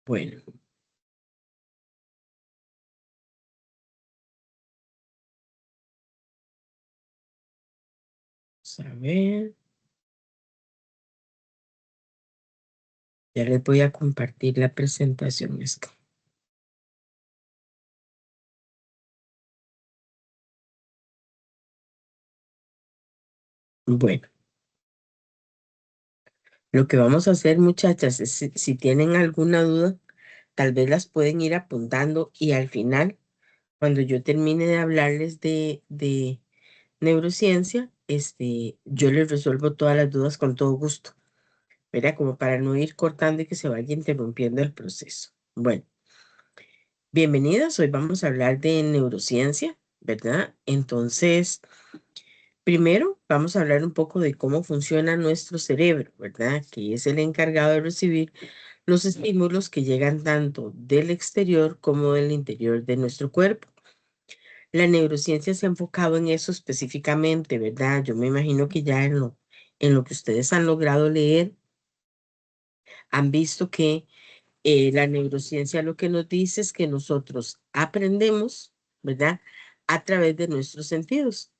Bueno, vamos a ver. Ya les voy a compartir la presentación. Bueno, lo que vamos a hacer, muchachas, es si tienen alguna duda, tal vez las pueden ir apuntando y al final, cuando yo termine de hablarles de neurociencia, yo les resuelvo todas las dudas con todo gusto, ¿verdad? Como para no ir cortando y que se vaya interrumpiendo el proceso. Bueno, bienvenidas. Hoy vamos a hablar de neurociencia, ¿verdad? Entonces, primero vamos a hablar un poco de cómo funciona nuestro cerebro, ¿verdad? Que es el encargado de recibir los estímulos que llegan tanto del exterior como del interior de nuestro cuerpo. La neurociencia se ha enfocado en eso específicamente, ¿verdad? Yo me imagino que ya en lo que ustedes han logrado leer, han visto que la neurociencia lo que nos dice es que nosotros aprendemos, ¿verdad? A través de nuestros sentidos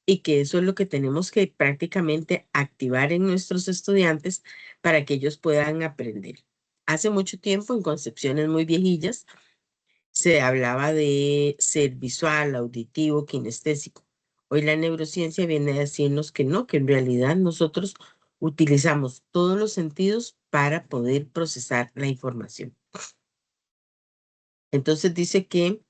y que eso es lo que tenemos que prácticamente activar en nuestros estudiantes para que ellos puedan aprender. Hace mucho tiempo, en concepciones muy viejillas, se hablaba de ser visual, auditivo, kinestésico. Hoy la neurociencia viene a decirnos que no, que en realidad nosotros utilizamos todos los sentidos para poder procesar la información. Entonces dice que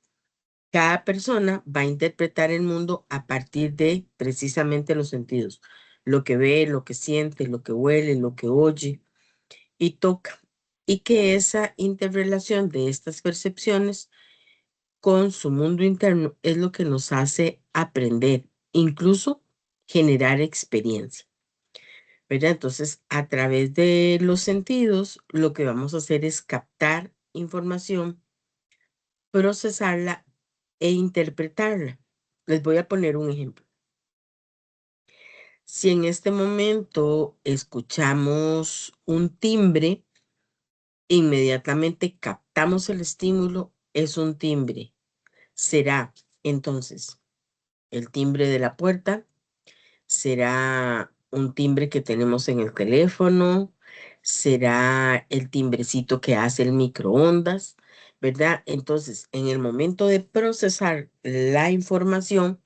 cada persona va a interpretar el mundo a partir de precisamente los sentidos, lo que ve, lo que siente, lo que huele, lo que oye y toca. Y que esa interrelación de estas percepciones con su mundo interno es lo que nos hace aprender, incluso generar experiencia, ¿verdad? Entonces, a través de los sentidos, lo que vamos a hacer es captar información, procesarla e interpretarla. Les voy a poner un ejemplo. Si en este momento escuchamos un timbre, inmediatamente captamos el estímulo, es un timbre. Será entonces el timbre de la puerta, será un timbre que tenemos en el teléfono, será el timbrecito que hace el microondas, ¿verdad? Entonces, en el momento de procesar la información,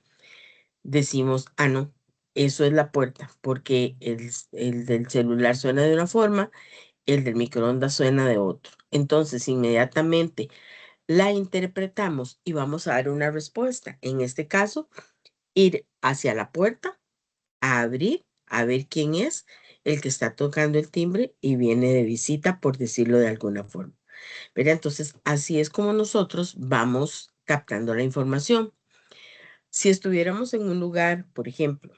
decimos, ah, no, eso es la puerta, porque el del celular suena de una forma, el del microondas suena de otro. Entonces, inmediatamente la interpretamos y vamos a dar una respuesta. En este caso, ir hacia la puerta, a abrir, a ver quién es el que está tocando el timbre y viene de visita, por decirlo de alguna forma. ¿Verdad? Entonces, así es como nosotros vamos captando la información. Si estuviéramos en un lugar, por ejemplo,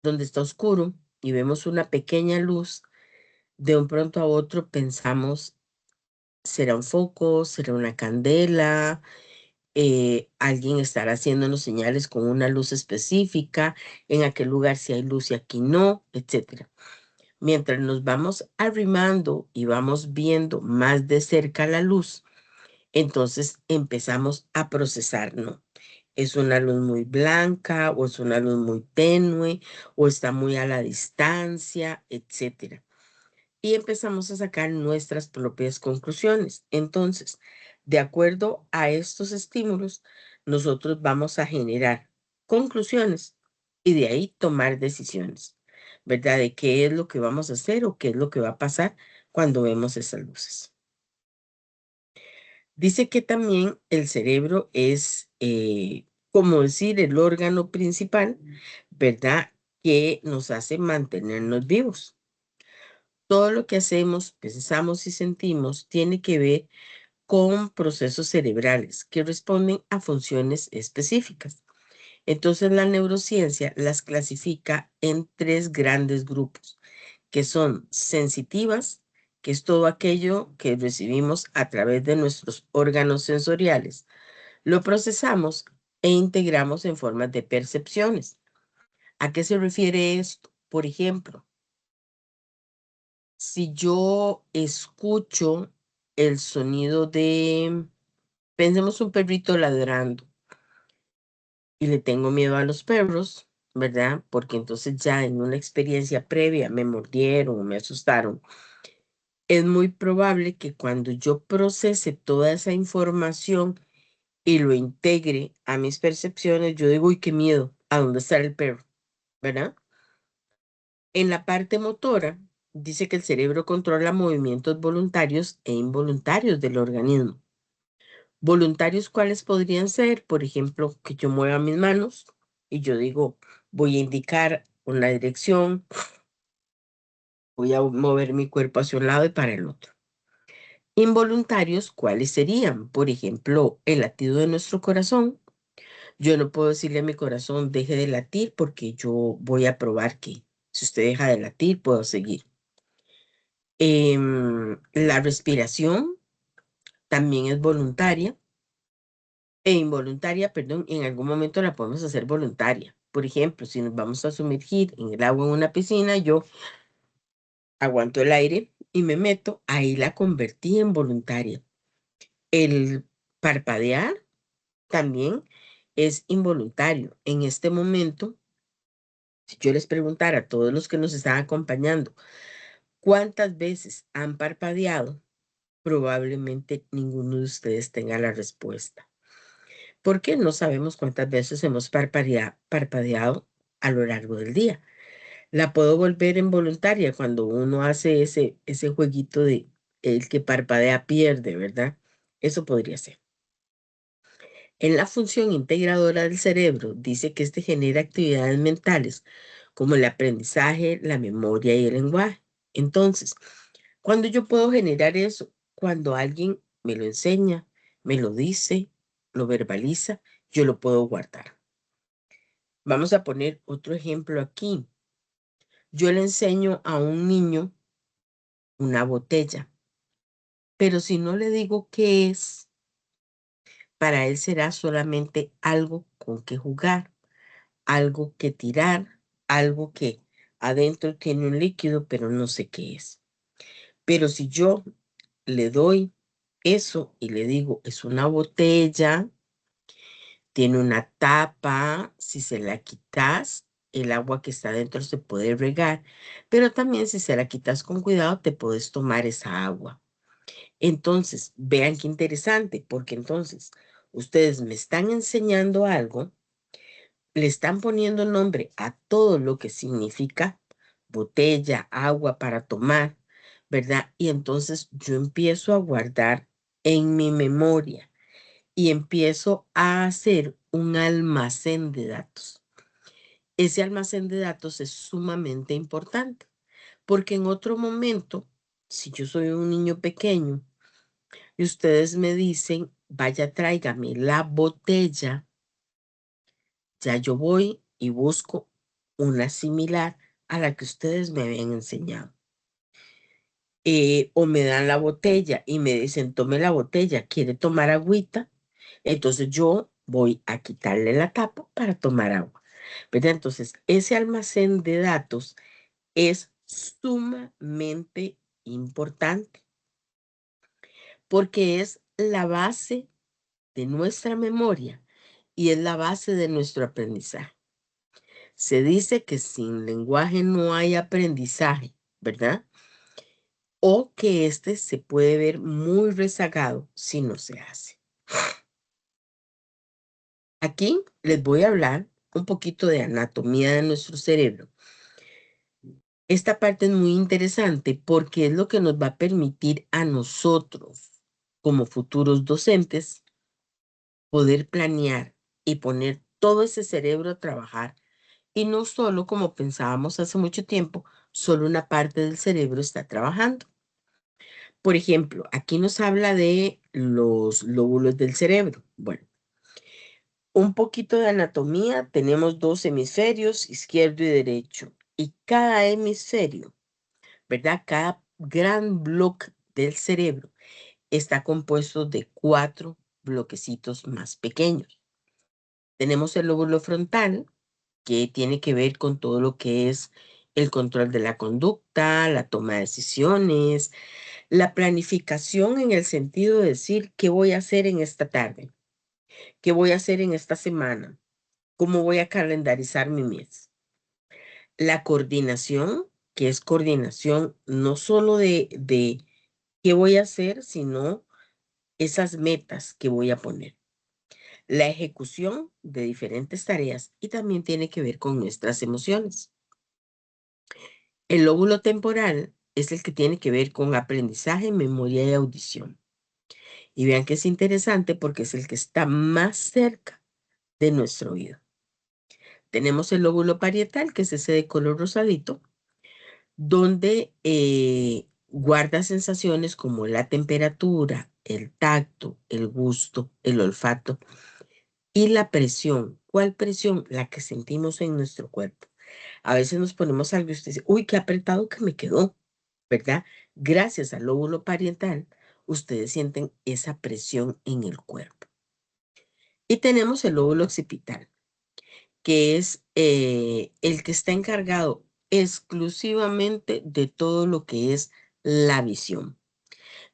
donde está oscuro y vemos una pequeña luz, de un pronto a otro pensamos, ¿será un foco? ¿Será una candela? Alguien estará haciéndonos señales con una luz específica, en aquel lugar si hay luz y aquí no, etcétera. Mientras nos vamos arrimando y vamos viendo más de cerca la luz, entonces empezamos a procesar, ¿no? Es una luz muy blanca o es una luz muy tenue o está muy a la distancia, etcétera. Y empezamos a sacar nuestras propias conclusiones. Entonces, de acuerdo a estos estímulos, nosotros vamos a generar conclusiones y de ahí tomar decisiones, ¿verdad? De qué es lo que vamos a hacer o qué es lo que va a pasar cuando vemos esas luces. Dice que también el cerebro es, como decir, el órgano principal, ¿verdad? Que nos hace mantenernos vivos. Todo lo que hacemos, pensamos y sentimos tiene que ver con procesos cerebrales que responden a funciones específicas. Entonces, la neurociencia las clasifica en tres grandes grupos, que son sensitivas, que es todo aquello que recibimos a través de nuestros órganos sensoriales. Lo procesamos e integramos en formas de percepciones. ¿A qué se refiere esto? Por ejemplo, si yo escucho el sonido de, pensemos un perrito ladrando y le tengo miedo a los perros, ¿verdad? Porque entonces ya en una experiencia previa me mordieron o me asustaron. Es muy probable que cuando yo procese toda esa información y lo integre a mis percepciones, yo digo, uy, qué miedo, ¿a dónde está el perro? ¿Verdad? En la parte motora, dice que el cerebro controla movimientos voluntarios e involuntarios del organismo. Voluntarios, ¿cuáles podrían ser? Por ejemplo, que yo mueva mis manos y yo digo, voy a indicar una dirección, voy a mover mi cuerpo hacia un lado y para el otro. Involuntarios, ¿cuáles serían? Por ejemplo, el latido de nuestro corazón. Yo no puedo decirle a mi corazón, deje de latir porque yo voy a probar que si usted deja de latir, puedo seguir. La respiración también es voluntaria e involuntaria, perdón, en algún momento la podemos hacer voluntaria. Por ejemplo, si nos vamos a sumergir en el agua en una piscina, yo aguanto el aire y me meto, ahí la convertí en voluntaria. El parpadear también es involuntario. En este momento, si yo les preguntara a todos los que nos están acompañando, ¿cuántas veces han parpadeado? Probablemente ninguno de ustedes tenga la respuesta. Porque no sabemos cuántas veces hemos parpadeado a lo largo del día. La puedo volver involuntaria cuando uno hace ese jueguito de el que parpadea pierde, ¿verdad? Eso podría ser. En la función integradora del cerebro dice que este genera actividades mentales como el aprendizaje, la memoria y el lenguaje. Entonces, cuando yo puedo generar eso, cuando alguien me lo enseña, me lo dice, lo verbaliza, yo lo puedo guardar. Vamos a poner otro ejemplo aquí. Yo le enseño a un niño una botella, pero si no le digo qué es, para él será solamente algo con que jugar, algo que tirar, algo que adentro tiene un líquido, pero no sé qué es. Pero si yo le doy eso y le digo, es una botella, tiene una tapa, si se la quitas, el agua que está dentro se puede regar, pero también si se la quitas con cuidado, te puedes tomar esa agua. Entonces, vean qué interesante, porque entonces ustedes me están enseñando algo, le están poniendo nombre a todo lo que significa botella, agua para tomar, ¿verdad? Y entonces yo empiezo a guardar en mi memoria y empiezo a hacer un almacén de datos. Ese almacén de datos es sumamente importante porque en otro momento, si yo soy un niño pequeño y ustedes me dicen, vaya, tráigame la botella, ya yo voy y busco una similar a la que ustedes me habían enseñado. O me dan la botella y me dicen, tome la botella, ¿quiere tomar agüita? Entonces yo voy a quitarle la tapa para tomar agua, ¿verdad? Entonces, ese almacén de datos es sumamente importante porque es la base de nuestra memoria y es la base de nuestro aprendizaje. Se dice que sin lenguaje no hay aprendizaje, ¿verdad? O que este se puede ver muy rezagado si no se hace. Aquí les voy a hablar un poquito de anatomía de nuestro cerebro. Esta parte es muy interesante porque es lo que nos va a permitir a nosotros, como futuros docentes, poder planear y poner todo ese cerebro a trabajar. Y no solo como pensábamos hace mucho tiempo, solo una parte del cerebro está trabajando. Por ejemplo, aquí nos habla de los lóbulos del cerebro. Bueno, un poquito de anatomía, tenemos dos hemisferios, izquierdo y derecho, y cada hemisferio, ¿verdad? Cada gran bloque del cerebro está compuesto de 4 bloquecitos más pequeños. Tenemos el lóbulo frontal, que tiene que ver con todo lo que es el control de la conducta, la toma de decisiones, la planificación en el sentido de decir qué voy a hacer en esta tarde, qué voy a hacer en esta semana, cómo voy a calendarizar mi mes. La coordinación, que es coordinación no solo de qué voy a hacer, sino esas metas que voy a poner. La ejecución de diferentes tareas y también tiene que ver con nuestras emociones. El lóbulo temporal es el que tiene que ver con aprendizaje, memoria y audición. Y vean que es interesante porque es el que está más cerca de nuestro oído. Tenemos el lóbulo parietal, que es ese de color rosadito, donde guarda sensaciones como la temperatura, el tacto, el gusto, el olfato y la presión. ¿Cuál presión? La que sentimos en nuestro cuerpo. A veces nos ponemos algo y usted dice, uy, qué apretado que me quedó, ¿verdad? Gracias al lóbulo parietal, ustedes sienten esa presión en el cuerpo. Y tenemos el lóbulo occipital, que es el que está encargado exclusivamente de todo lo que es la visión.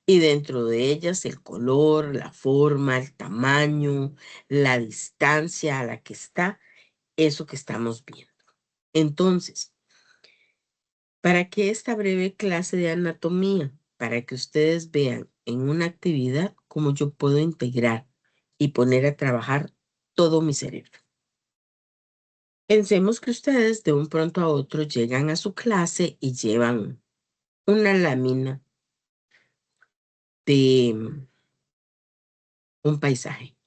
Y dentro de ellas el color, la forma, el tamaño, la distancia a la que está eso que estamos viendo. Entonces, ¿para qué esta breve clase de anatomía? Para que ustedes vean en una actividad cómo yo puedo integrar y poner a trabajar todo mi cerebro. Pensemos que ustedes de un pronto a otro llegan a su clase y llevan una lámina de un paisaje.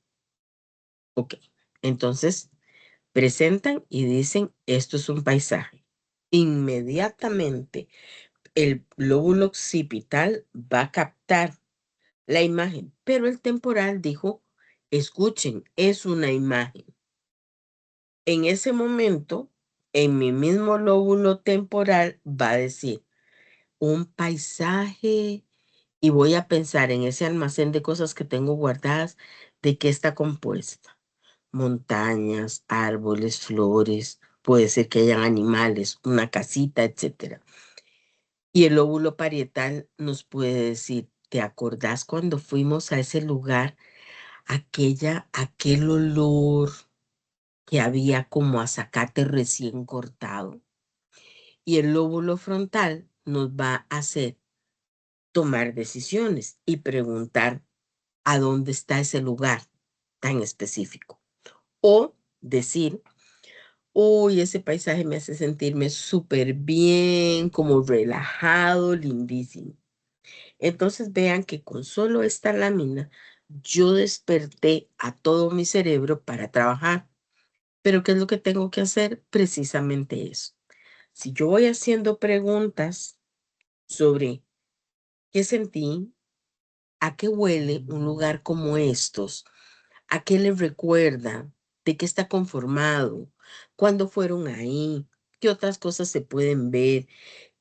Ok, entonces presentan y dicen, esto es un paisaje. Inmediatamente el lóbulo occipital va a captar la imagen, pero el temporal dijo, escuchen, es una imagen. En ese momento, en mi mismo lóbulo temporal va a decir, un paisaje y voy a pensar en ese almacén de cosas que tengo guardadas, de qué está compuesta. Montañas, árboles, flores, puede ser que hayan animales, una casita, etcétera. Y el lóbulo parietal nos puede decir, ¿te acordás cuando fuimos a ese lugar? Aquel olor que había como a zacate recién cortado. Y el lóbulo frontal nos va a hacer tomar decisiones y preguntar a dónde está ese lugar tan específico. O decir, uy, ese paisaje me hace sentirme súper bien, como relajado, lindísimo. Entonces vean que con solo esta lámina yo desperté a todo mi cerebro para trabajar. Pero ¿qué es lo que tengo que hacer? Precisamente eso. Si yo voy haciendo preguntas sobre qué sentí, a qué huele un lugar como estos, a qué les recuerda, de qué está conformado, cuándo fueron ahí, qué otras cosas se pueden ver,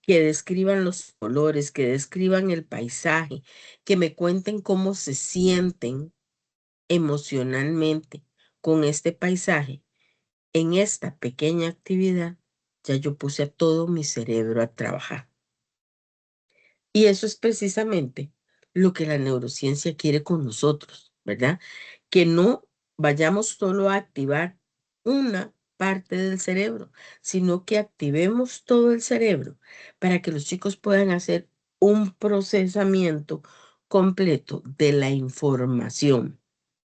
que describan los colores, que describan el paisaje, que me cuenten cómo se sienten emocionalmente con este paisaje. En esta pequeña actividad ya yo puse a todo mi cerebro a trabajar. Y eso es precisamente lo que la neurociencia quiere con nosotros, ¿verdad? Que no vayamos solo a activar una parte del cerebro, sino que activemos todo el cerebro para que los chicos puedan hacer un procesamiento completo de la información,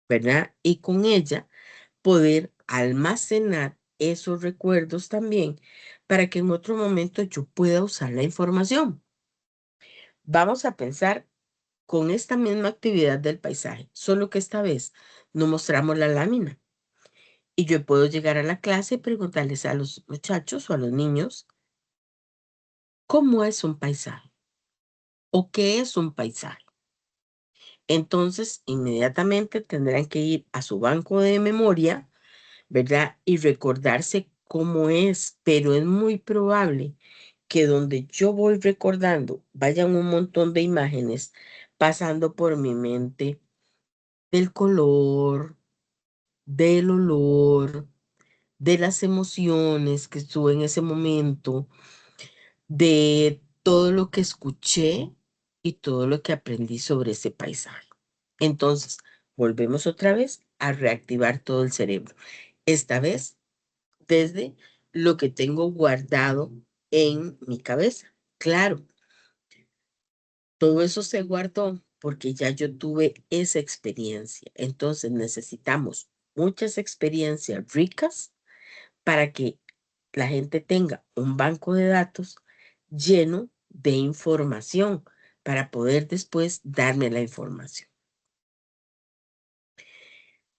¿verdad? Y con ella poder almacenar esos recuerdos también para que en otro momento yo pueda usar la información. Vamos a pensar con esta misma actividad del paisaje, solo que esta vez no mostramos la lámina. Y yo puedo llegar a la clase y preguntarles a los muchachos o a los niños, ¿cómo es un paisaje? ¿O qué es un paisaje? Entonces, inmediatamente tendrán que ir a su banco de memoria, ¿verdad? Y recordarse cómo es, pero es muy probable que donde yo voy recordando vayan un montón de imágenes pasando por mi mente del color, del olor, de las emociones que estuve en ese momento, de todo lo que escuché y todo lo que aprendí sobre ese paisaje. Entonces, volvemos otra vez a reactivar todo el cerebro. Esta vez desde lo que tengo guardado en mi cabeza. Claro, todo eso se guardó porque ya yo tuve esa experiencia. Entonces necesitamos muchas experiencias ricas para que la gente tenga un banco de datos lleno de información para poder después darme la información.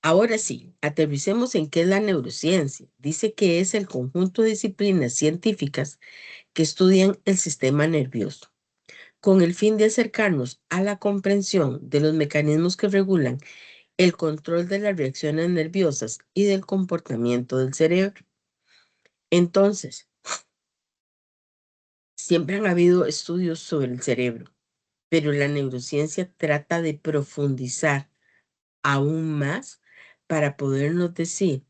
Ahora sí, aterricemos en qué es la neurociencia. Dice que es el conjunto de disciplinas científicas que estudian el sistema nervioso, con el fin de acercarnos a la comprensión de los mecanismos que regulan el control de las reacciones nerviosas y del comportamiento del cerebro. Entonces, siempre han habido estudios sobre el cerebro, pero la neurociencia trata de profundizar aún más para podernos decir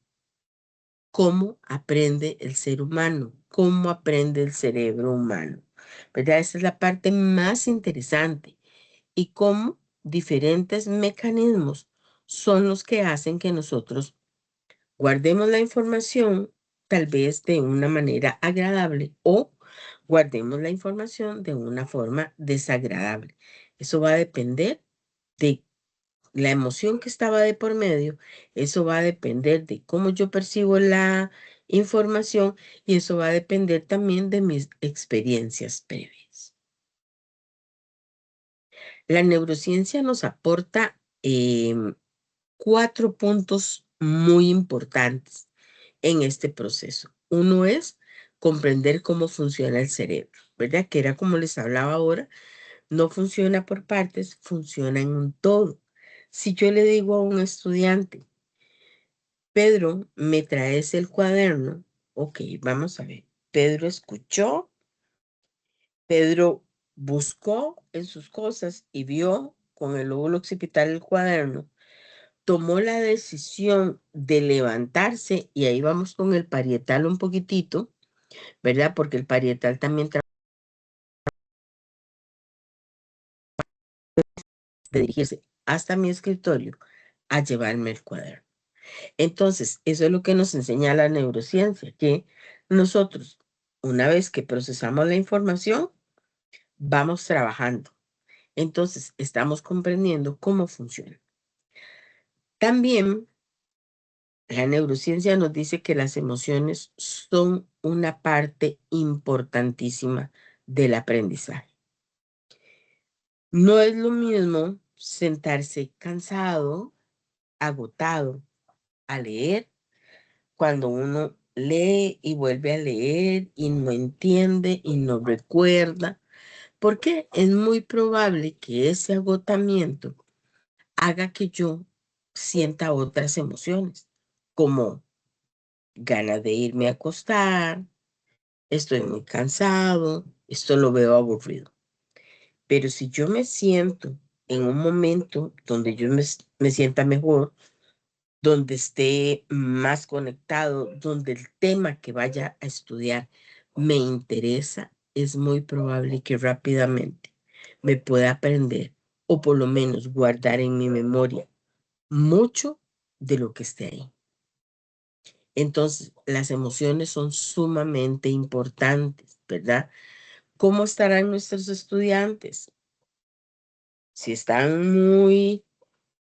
cómo aprende el ser humano, cómo aprende el cerebro humano, ¿verdad? Esa es la parte más interesante y cómo diferentes mecanismos son los que hacen que nosotros guardemos la información tal vez de una manera agradable o guardemos la información de una forma desagradable. Eso va a depender de la emoción que estaba de por medio, eso va a depender de cómo yo percibo la información y eso va a depender también de mis experiencias previas. La neurociencia nos aporta 4 puntos muy importantes en este proceso. Uno es comprender cómo funciona el cerebro, ¿verdad? Que era como les hablaba ahora, no funciona por partes, funciona en un todo. Si yo le digo a un estudiante, Pedro, ¿me traes el cuaderno? Ok, vamos a ver. Pedro escuchó, Pedro buscó en sus cosas y vio con el lóbulo occipital el cuaderno, tomó la decisión de levantarse y ahí vamos con el parietal un poquitito, ¿verdad? Porque el parietal también trata de dirigirse hasta mi escritorio a llevarme el cuaderno. Entonces, eso es lo que nos enseña la neurociencia, que nosotros, una vez que procesamos la información, vamos trabajando. Entonces, estamos comprendiendo cómo funciona. También la neurociencia nos dice que las emociones son una parte importantísima del aprendizaje. No es lo mismo sentarse cansado, agotado, a leer, cuando uno lee y vuelve a leer y no entiende y no recuerda, porque es muy probable que ese agotamiento haga que yo sienta otras emociones, como ganas de irme a acostar, estoy muy cansado, esto lo veo aburrido. Pero si yo me siento en un momento donde yo me sienta mejor, donde esté más conectado, donde el tema que vaya a estudiar me interesa, es muy probable que rápidamente me pueda aprender o por lo menos guardar en mi memoria mucho de lo que esté ahí. Entonces, las emociones son sumamente importantes, ¿verdad? ¿Cómo estarán nuestros estudiantes? Si están muy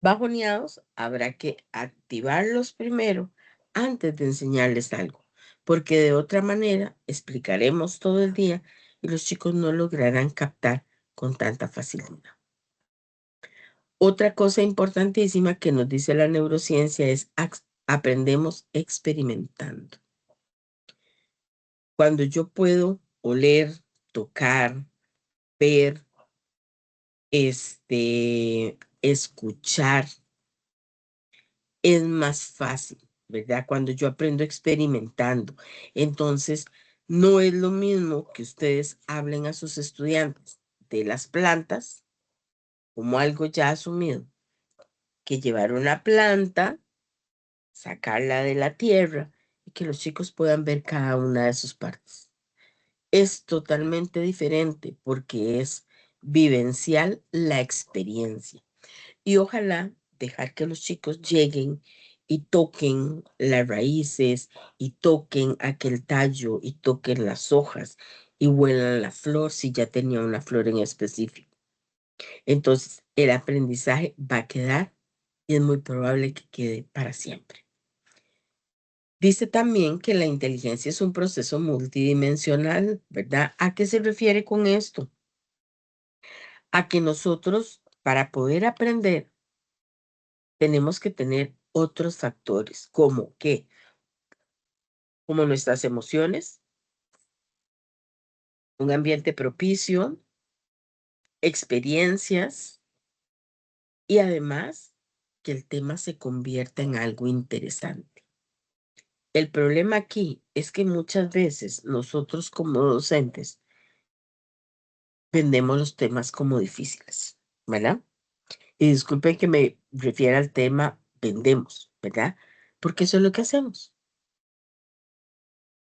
bajoneados, habrá que activarlos primero antes de enseñarles algo, porque de otra manera explicaremos todo el día y los chicos no lograrán captar con tanta facilidad. Otra cosa importantísima que nos dice la neurociencia es aprendemos experimentando. Cuando yo puedo oler, tocar, ver, escuchar, es más fácil, ¿verdad? Cuando yo aprendo experimentando. Entonces, no es lo mismo que ustedes hablen a sus estudiantes de las plantas como algo ya asumido, que llevar una planta, sacarla de la tierra y que los chicos puedan ver cada una de sus partes. es totalmente diferente porque es vivencial la experiencia. Y ojalá dejar que los chicos lleguen y toquen las raíces y toquen aquel tallo y toquen las hojas y huelan la flor si ya tenía una flor en específico. Entonces, el aprendizaje va a quedar y es muy probable que quede para siempre. Dice también que la inteligencia es un proceso multidimensional, ¿verdad? ¿A qué se refiere con esto? A que nosotros, para poder aprender, tenemos que tener otros factores, como que, como nuestras emociones, un ambiente propicio, experiencias y además que el tema se convierta en algo interesante. El problema aquí es que muchas veces nosotros como docentes vendemos los temas como difíciles, ¿verdad? Y disculpen que me refiera al tema vendemos, ¿verdad? Porque eso es lo que hacemos.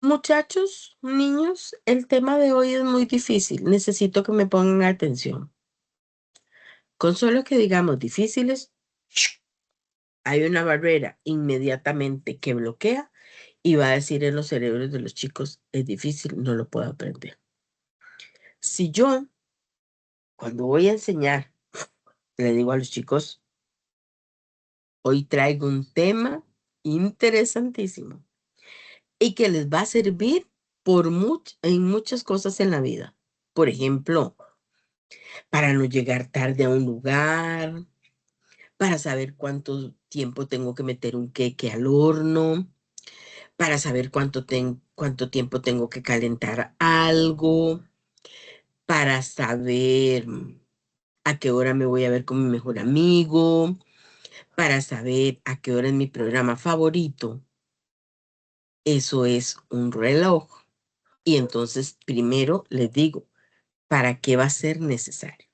Muchachos, niños, el tema de hoy es muy difícil. Necesito que me pongan atención. Con solo que digamos difíciles, hay una barrera inmediatamente que bloquea y va a decir en los cerebros de los chicos, es difícil, no lo puedo aprender. Si yo, cuando voy a enseñar, le digo a los chicos, hoy traigo un tema interesantísimo y que les va a servir en muchas cosas en la vida. Por ejemplo, para no llegar tarde a un lugar, para saber cuánto tiempo tengo que meter un queque al horno, para saber cuánto tiempo tengo que calentar algo, para saber a qué hora me voy a ver con mi mejor amigo, para saber a qué hora es mi programa favorito. Eso es un reloj. Y entonces, primero les digo, ¿para qué va a ser necesario?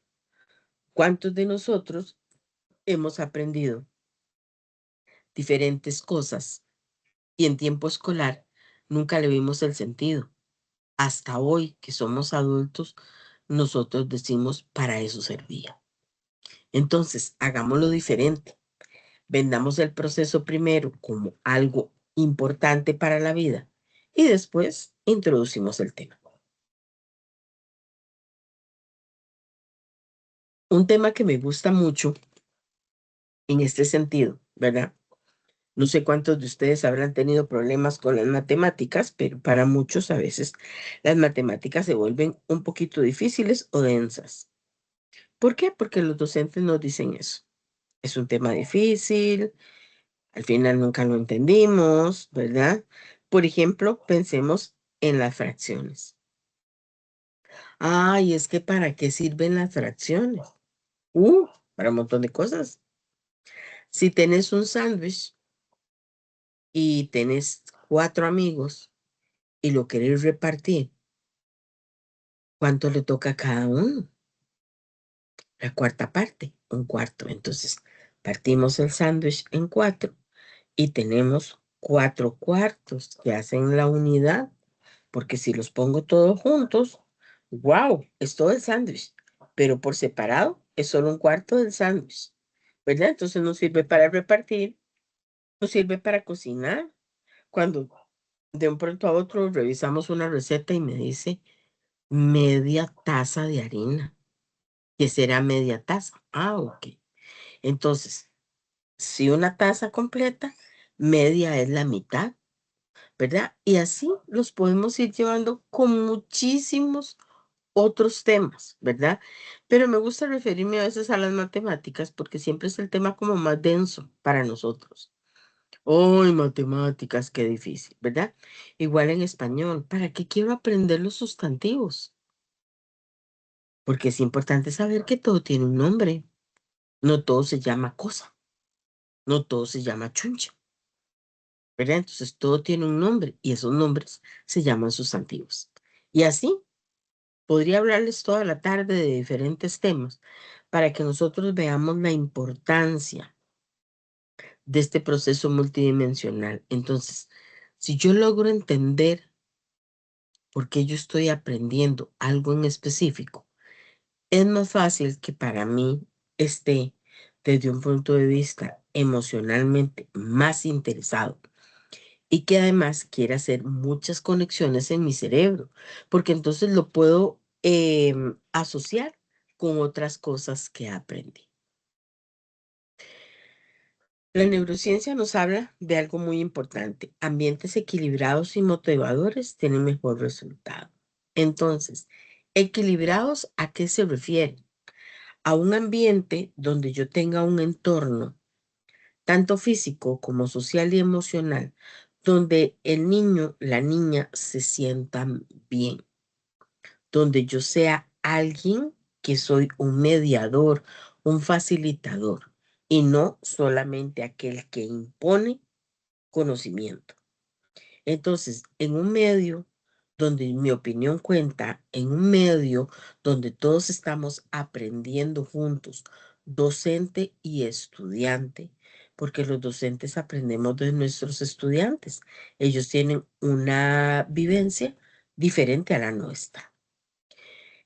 ¿Cuántos de nosotros hemos aprendido diferentes cosas y en tiempo escolar nunca le vimos el sentido? Hasta hoy que somos adultos, nosotros decimos para eso servía. Entonces, hagámoslo diferente. Vendamos el proceso primero como algo importante para la vida y después introducimos el tema. Un tema que me gusta mucho en este sentido, ¿verdad? No sé cuántos de ustedes habrán tenido problemas con las matemáticas, pero para muchos a veces las matemáticas se vuelven un poquito difíciles o densas. ¿Por qué? Porque los docentes nos dicen eso. Es un tema difícil, al final nunca lo entendimos, ¿verdad? Por ejemplo, pensemos en las fracciones. Ay, es que ¿para qué sirven las fracciones? Para un montón de cosas. Si tenés un sándwich y tenés 4 amigos y lo querés repartir, ¿cuánto le toca a cada uno? La cuarta parte, un cuarto. Entonces, partimos el sándwich en 4 y tenemos 4 cuartos que hacen la unidad, porque si los pongo todos juntos, wow, es todo el sándwich, pero por separado es solo un cuarto del sándwich, ¿verdad? Entonces no sirve para repartir, no sirve para cocinar. Cuando de un pronto a otro revisamos una receta y me dice media taza de harina, que será media taza. Ah, ok. Entonces, si una taza completa, media es la mitad, ¿verdad? Y así los podemos ir llevando con muchísimos otros temas, ¿verdad? Pero me gusta referirme a veces a las matemáticas porque siempre es el tema como más denso para nosotros. ¡Ay, matemáticas, qué difícil! ¿Verdad? Igual en español, ¿para qué quiero aprender los sustantivos? Porque es importante saber que todo tiene un nombre. No todo se llama cosa, no todo se llama chuncha, ¿verdad? Entonces todo tiene un nombre y esos nombres se llaman sustantivos. Y así podría hablarles toda la tarde de diferentes temas para que nosotros veamos la importancia de este proceso multidimensional. Entonces, si yo logro entender por qué yo estoy aprendiendo algo en específico, es más fácil que para mí esté desde un punto de vista emocionalmente más interesado y que además quiera hacer muchas conexiones en mi cerebro, porque entonces lo puedo asociar con otras cosas que aprendí. La neurociencia nos habla de algo muy importante. Ambientes equilibrados y motivadores tienen mejor resultado. Entonces, ¿equilibrados a qué se refiere? A un ambiente donde yo tenga un entorno, tanto físico como social y emocional, donde el niño, la niña se sientan bien, donde yo sea alguien que soy un mediador, un facilitador, y no solamente aquel que impone conocimiento. Entonces, en un medio donde mi opinión cuenta, en un medio donde todos estamos aprendiendo juntos, docente y estudiante, porque los docentes aprendemos de nuestros estudiantes. Ellos tienen una vivencia diferente a la nuestra.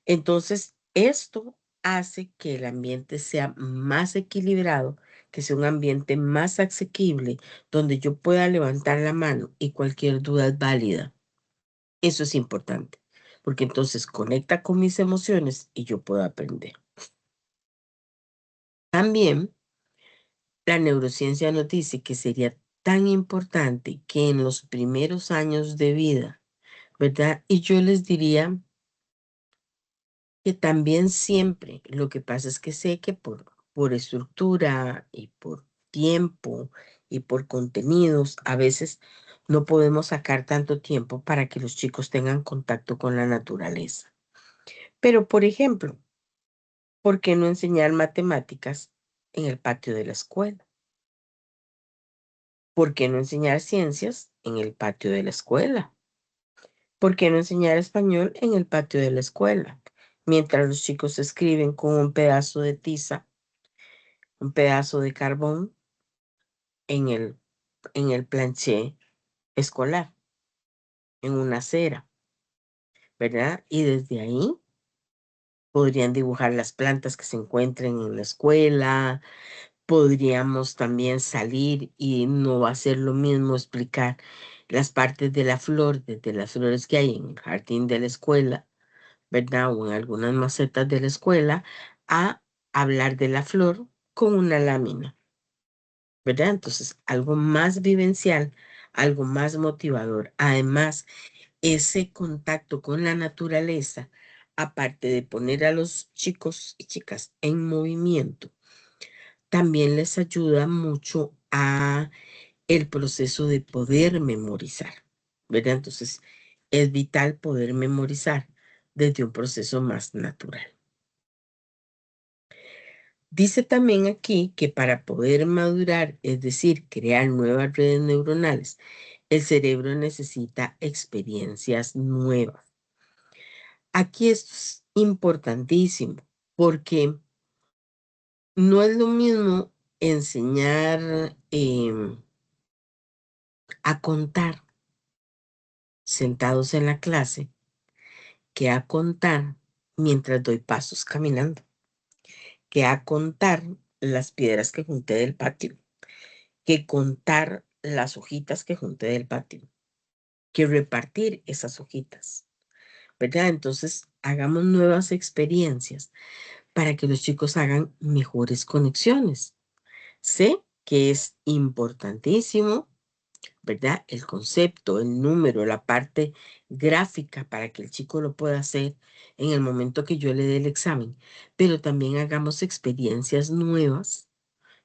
Entonces, esto hace que el ambiente sea más equilibrado, que sea un ambiente más asequible, donde yo pueda levantar la mano y cualquier duda es válida. Eso es importante, porque entonces conecta con mis emociones y yo puedo aprender. También la neurociencia nos dice que sería tan importante que en los primeros años de vida, ¿verdad? Y yo les diría que también siempre, lo que pasa es que sé que por estructura y por tiempo y por contenidos, a veces no podemos sacar tanto tiempo para que los chicos tengan contacto con la naturaleza. Pero, por ejemplo, ¿por qué no enseñar matemáticas en el patio de la escuela? ¿Por qué no enseñar ciencias en el patio de la escuela? ¿Por qué no enseñar español en el patio de la escuela? Mientras los chicos escriben con un pedazo de tiza, un pedazo de carbón en el planché escolar, en una cera, ¿verdad? Y desde ahí podrían dibujar las plantas que se encuentren en la escuela, podríamos también salir y no va a ser lo mismo explicar las partes de la flor, desde las flores que hay en el jardín de la escuela, ¿verdad? O en algunas macetas de la escuela, a hablar de la flor con una lámina, ¿verdad? Entonces, algo más vivencial, algo más motivador. Además, ese contacto con la naturaleza, aparte de poner a los chicos y chicas en movimiento, también les ayuda mucho a el proceso de poder memorizar, ¿verdad? Entonces, es vital poder memorizar desde un proceso más natural. Dice también aquí que para poder madurar, es decir, crear nuevas redes neuronales, el cerebro necesita experiencias nuevas. Aquí esto es importantísimo porque no es lo mismo enseñar a contar sentados en la clase que a contar mientras doy pasos caminando, que a contar las piedras que junté del patio, que contar las hojitas que junté del patio, que repartir esas hojitas, ¿verdad? Entonces, hagamos nuevas experiencias para que los chicos hagan mejores conexiones. Sé que es importantísimo, ¿verdad? El concepto, el número, la parte gráfica para que el chico lo pueda hacer en el momento que yo le dé el examen, pero también hagamos experiencias nuevas,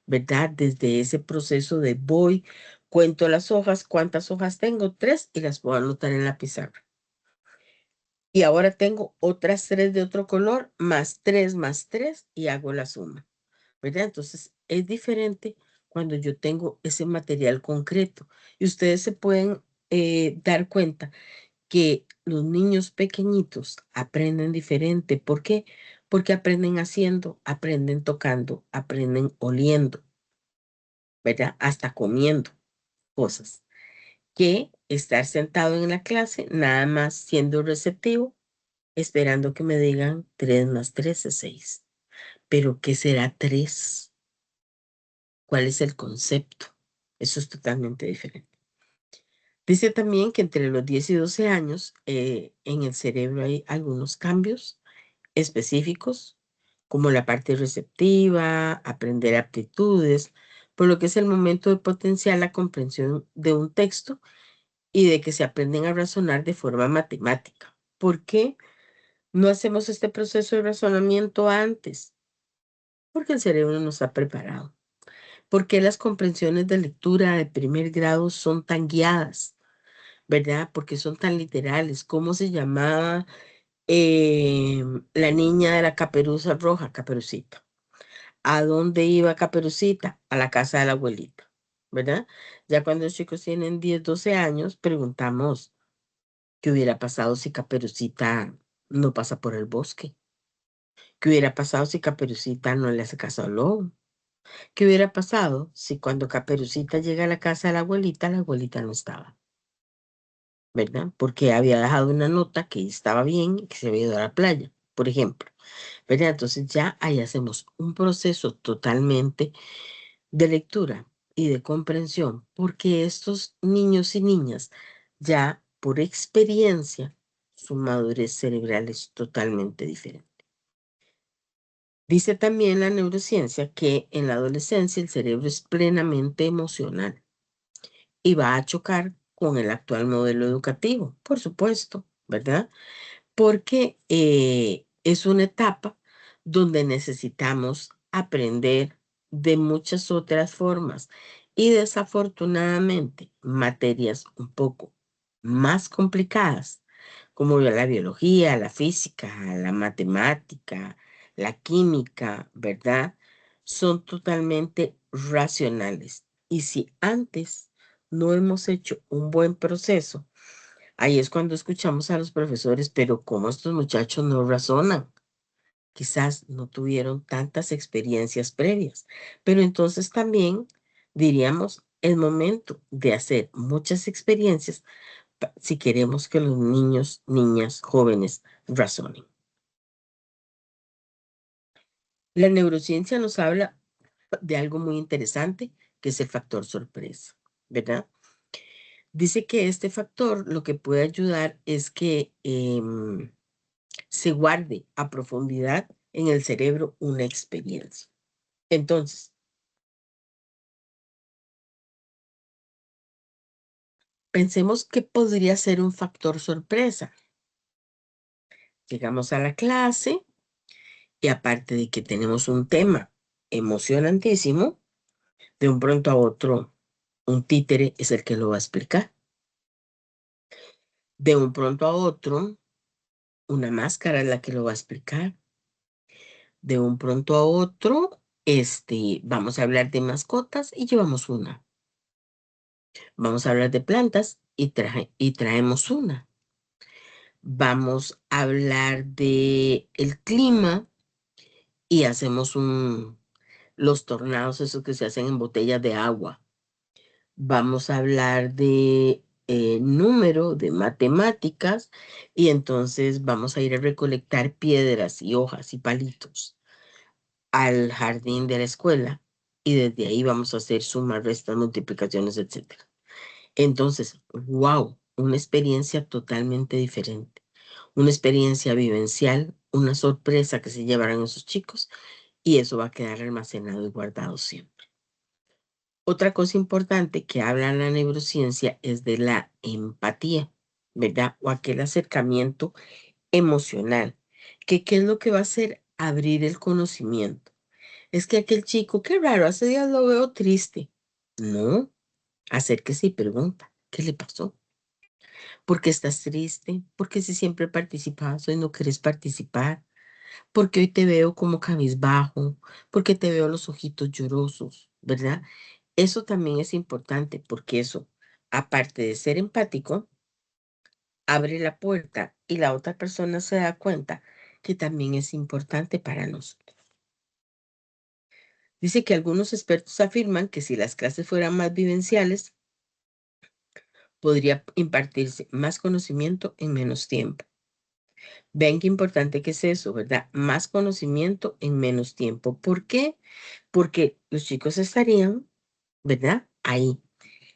¿verdad? Desde ese proceso de voy, cuento las hojas, ¿cuántas hojas tengo? 3 y las puedo anotar en la pizarra. Y ahora tengo otras 3 de otro color, más 3 y hago la suma, ¿verdad? Entonces, es diferente cuando yo tengo ese material concreto. Y ustedes se pueden dar cuenta que los niños pequeñitos aprenden diferente. ¿Por qué? Porque aprenden haciendo, aprenden tocando, aprenden oliendo, ¿verdad? Hasta comiendo cosas. que estar sentado en la clase, nada más siendo receptivo, esperando que me digan 3 más 3 es 6. Pero, ¿qué será 3? ¿Cuál es el concepto? Eso es totalmente diferente. Dice también que entre los 10 y 12 años en el cerebro hay algunos cambios específicos, como la parte receptiva, aprender aptitudes, por lo que es el momento de potenciar la comprensión de un texto y de que se aprenden a razonar de forma matemática. ¿Por qué no hacemos este proceso de razonamiento antes? Porque el cerebro no está preparado. ¿Por qué las comprensiones de lectura de primer grado son tan guiadas? ¿Verdad? Porque son tan literales. ¿Cómo se llamaba la niña de la caperuza roja? Caperucita. ¿A dónde iba Caperucita? A la casa de la abuelita, ¿verdad? Ya cuando los chicos tienen 10, 12 años, preguntamos qué hubiera pasado si Caperucita no pasa por el bosque. ¿Qué hubiera pasado si Caperucita no le hace caso al lobo? ¿Qué hubiera pasado si cuando Caperucita llega a la casa de la abuelita no estaba? ¿Verdad? Porque había dejado una nota que estaba bien y que se había ido a la playa, por ejemplo. ¿Verdad? Entonces ya ahí hacemos un proceso totalmente de lectura y de comprensión, porque estos niños y niñas ya por experiencia su madurez cerebral es totalmente diferente. Dice también la neurociencia que en la adolescencia el cerebro es plenamente emocional y va a chocar con el actual modelo educativo, por supuesto, ¿verdad? Porque es una etapa donde necesitamos aprender de muchas otras formas y desafortunadamente materias un poco más complicadas, como la biología, la física, la matemática, la química, ¿verdad? Son totalmente racionales. Y si antes no hemos hecho un buen proceso, ahí es cuando escuchamos a los profesores, pero ¿cómo estos muchachos no razonan? Quizás no tuvieron tantas experiencias previas, pero entonces también diríamos el momento de hacer muchas experiencias si queremos que los niños, niñas, jóvenes razonen. La neurociencia nos habla de algo muy interesante, que es el factor sorpresa, ¿verdad? Dice que este factor lo que puede ayudar es que se guarde a profundidad en el cerebro una experiencia. Entonces, pensemos que podría ser un factor sorpresa. Llegamos a la clase y aparte de que tenemos un tema emocionantísimo, de un pronto a otro, un títere es el que lo va a explicar. De un pronto a otro, una máscara es la que lo va a explicar. De un pronto a otro, vamos a hablar de mascotas y llevamos una. Vamos a hablar de plantas y traemos una. Vamos a hablar de el clima y hacemos los tornados, esos que se hacen en botellas de agua. Vamos a hablar de número, de matemáticas, y entonces vamos a ir a recolectar piedras y hojas y palitos al jardín de la escuela, y desde ahí vamos a hacer sumas, restas, multiplicaciones, etcétera. Entonces, wow, una experiencia totalmente diferente, una experiencia vivencial, una sorpresa que se llevarán esos chicos y eso va a quedar almacenado y guardado siempre. Otra cosa importante que habla la neurociencia es de la empatía, ¿verdad? O aquel acercamiento emocional, que qué es lo que va a hacer abrir el conocimiento. Es que aquel chico, qué raro, hace días lo veo triste. No, acérquese y pregunta, ¿qué le pasó? ¿Por qué estás triste? ¿Por qué si siempre participabas hoy no quieres participar? ¿Por qué hoy te veo como cabizbajo? ¿Por qué te veo los ojitos llorosos? ¿Verdad? Eso también es importante porque eso, aparte de ser empático, abre la puerta y la otra persona se da cuenta que también es importante para nosotros. Dice que algunos expertos afirman que si las clases fueran más vivenciales, podría impartirse más conocimiento en menos tiempo. Ven qué importante que es eso, ¿verdad? Más conocimiento en menos tiempo. ¿Por qué? Porque los chicos estarían, ¿verdad? Ahí,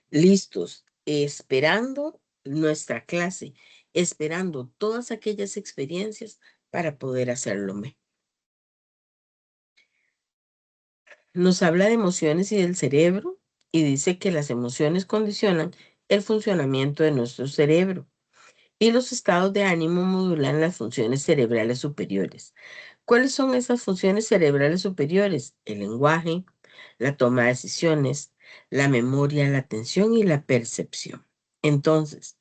listos, esperando nuestra clase, esperando todas aquellas experiencias para poder hacerlo mejor. Nos habla de emociones y del cerebro y dice que las emociones condicionan el funcionamiento de nuestro cerebro y los estados de ánimo modulan las funciones cerebrales superiores. ¿Cuáles son esas funciones cerebrales superiores? El lenguaje, la toma de decisiones, la memoria, la atención y la percepción. Entonces,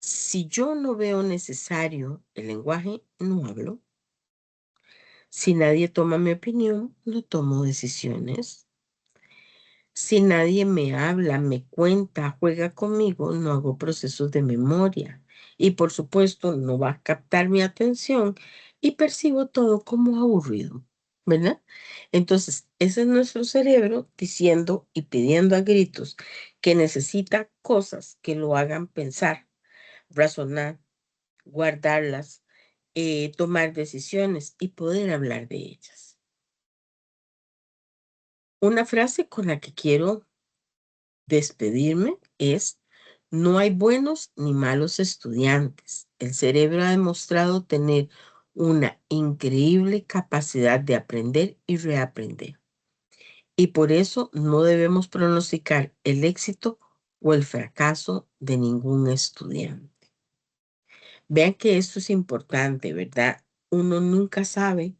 si yo no veo necesario el lenguaje, no hablo. Si nadie toma mi opinión, no tomo decisiones. Si nadie me habla, me cuenta, juega conmigo, no hago procesos de memoria. Y por supuesto, no va a captar mi atención y percibo todo como aburrido, ¿verdad? Entonces, ese es nuestro cerebro diciendo y pidiendo a gritos que necesita cosas que lo hagan pensar, razonar, guardarlas, tomar decisiones y poder hablar de ellas. Una frase con la que quiero despedirme es, no hay buenos ni malos estudiantes. El cerebro ha demostrado tener una increíble capacidad de aprender y reaprender. Y por eso no debemos pronosticar el éxito o el fracaso de ningún estudiante. Vean que esto es importante, ¿verdad? Uno nunca sabe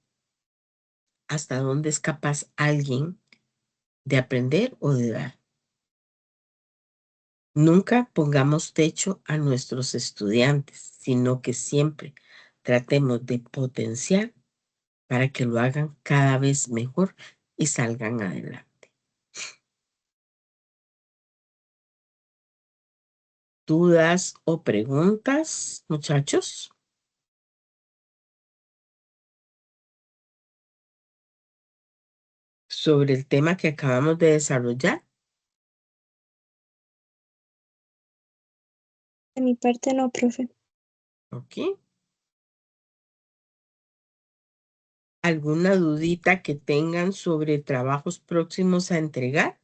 hasta dónde es capaz alguien de aprender o de dar. Nunca pongamos techo a nuestros estudiantes, sino que siempre tratemos de potenciar para que lo hagan cada vez mejor y salgan adelante. ¿Dudas o preguntas, muchachos? Sobre el tema que acabamos de desarrollar. De mi parte no, profe. ¿Ok? ¿Alguna dudita que tengan sobre trabajos próximos a entregar?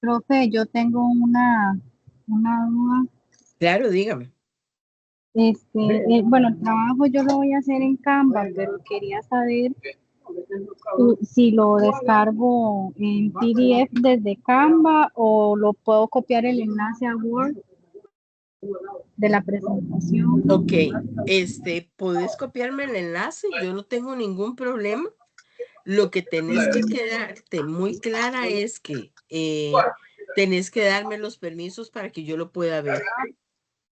Profe, yo tengo una duda. Claro, dígame. Bueno, el trabajo yo lo voy a hacer en Canva, pero quería saber si lo descargo en PDF desde Canva o lo puedo copiar el enlace a Word de la presentación. Ok, ¿puedes copiarme el enlace? Yo no tengo ningún problema. Lo que tenés que quedarte muy clara es que tenés que darme los permisos para que yo lo pueda ver.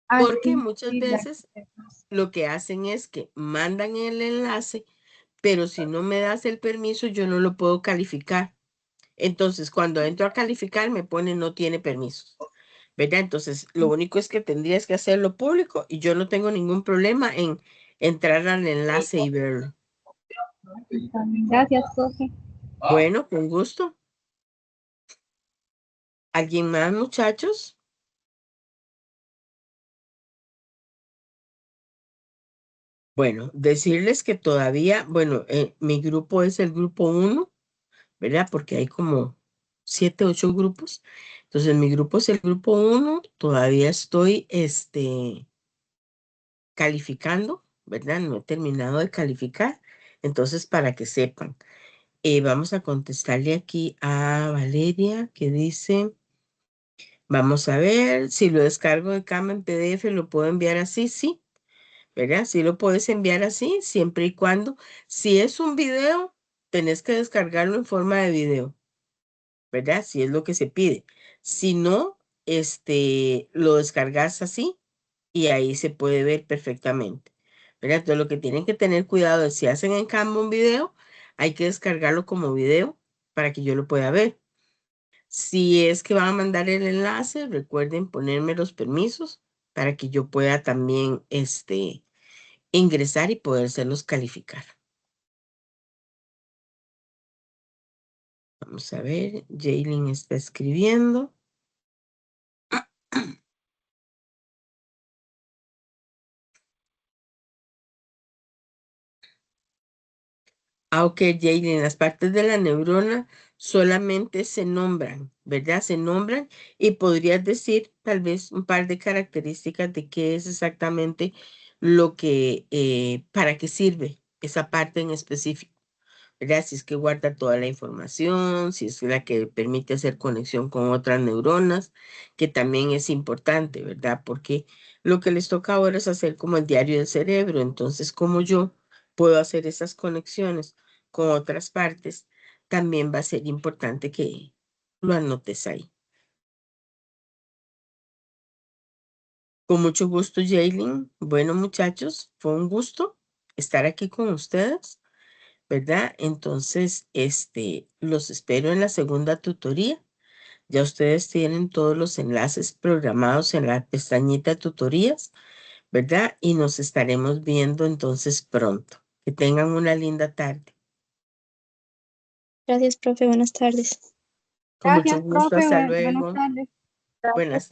Ah, Porque sí, muchas sí, ya. veces lo que hacen es que mandan el enlace, pero si no me das el permiso, yo no lo puedo calificar. Entonces, cuando entro a calificar, me pone no tiene permisos, ¿verdad? Entonces, lo único es que tendrías que hacerlo público y yo no tengo ningún problema en entrar al enlace y verlo. Gracias, profe. Bueno, con gusto. ¿Alguien más, muchachos? Bueno, decirles que todavía, bueno, mi grupo es el grupo 1, ¿verdad? Porque hay como 7, 8 grupos. Entonces, mi grupo es el grupo 1, todavía estoy, calificando, ¿verdad? No he terminado de calificar. Entonces, para que sepan, vamos a contestarle aquí a Valeria, que dice, vamos a ver, si lo descargo de Canva en PDF, ¿lo puedo enviar así? Sí. ¿Verdad? Si lo puedes enviar así, siempre y cuando, si es un video, tenés que descargarlo en forma de video, ¿verdad? Si es lo que se pide. Si no, lo descargas así y ahí se puede ver perfectamente, ¿verdad? Entonces, lo que tienen que tener cuidado es si hacen en Canva un video, hay que descargarlo como video para que yo lo pueda ver. Si es que van a mandar el enlace, recuerden ponerme los permisos para que yo pueda también, ingresar y podérselos calificar. Vamos a ver, Jaylin está escribiendo. Ok, Jaylin, las partes de la neurona solamente se nombran, ¿verdad? Se nombran y podrías decir tal vez un par de características de qué es exactamente lo que, para qué sirve esa parte en específico. ¿Verdad? Si es que guarda toda la información, si es la que permite hacer conexión con otras neuronas, que también es importante, ¿verdad? Porque lo que les toca ahora es hacer como el diario del cerebro, entonces como yo puedo hacer esas conexiones con otras partes, también va a ser importante que lo anotes ahí. Con mucho gusto, Jaylin. Bueno, muchachos, fue un gusto estar aquí con ustedes. ¿Verdad? Entonces, los espero en la segunda tutoría. Ya ustedes tienen todos los enlaces programados en la pestañita tutorías, ¿verdad? Y nos estaremos viendo entonces pronto. Que tengan una linda tarde. Gracias, profe. Buenas tardes. Con mucho Gracias, gusto. profe. Hasta Buenas luego. tardes. Buenas tardes.